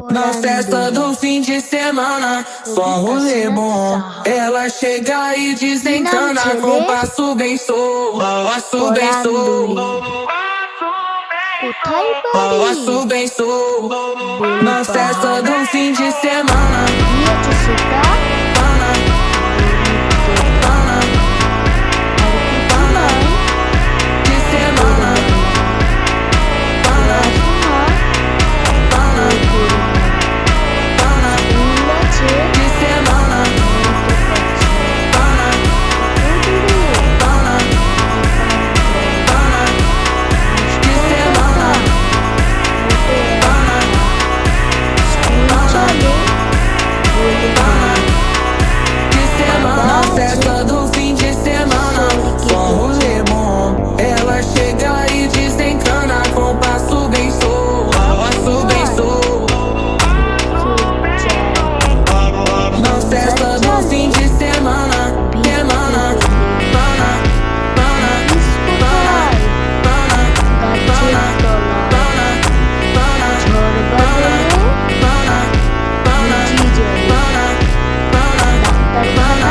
Na festa do fim de semana, só rolê bom. Ela chega e desencana com passo bem passo bem কোথায় বাড়ি? passo bem Na festa do fim de semana, কি আছে সেটা? de semana, de semana, de semana, de semana. Na festa do fim de semana, só rolê bom. Ela chega e desencana com passo bem passo bem Na festa do fim de semana, semana, pana, pana, pana, pana, pana, pana, pana,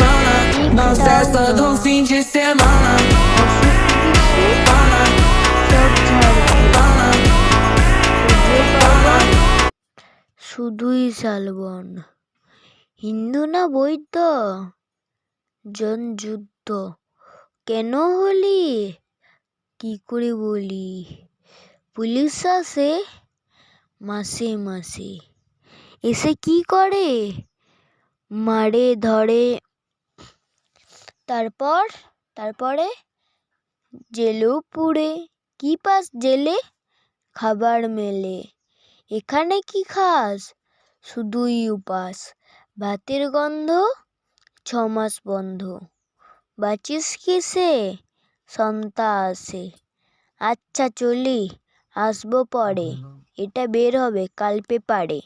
pana, na festa do fim de semana, pana, pana, শুধুই শালবন। হিন্দু না বৈদ্য? জন যুদ্ধ কেন হলি? কি করে বলি? Police আসে মাসে মাসে, এসে কি করে? মারে ধরে, তারপরে জেলেও পুড়ে। কি পাস জেলে? খাবার মেলে। এখানে কি খাস? শুধুই উপাস, ভাতের গন্ধ, 6 মাস বন্ধ। বাঁচিস কিসে? সন্তা আসে। আচ্ছা চলি, আসবো পরে। এটা বের হবে কাল পেপারে।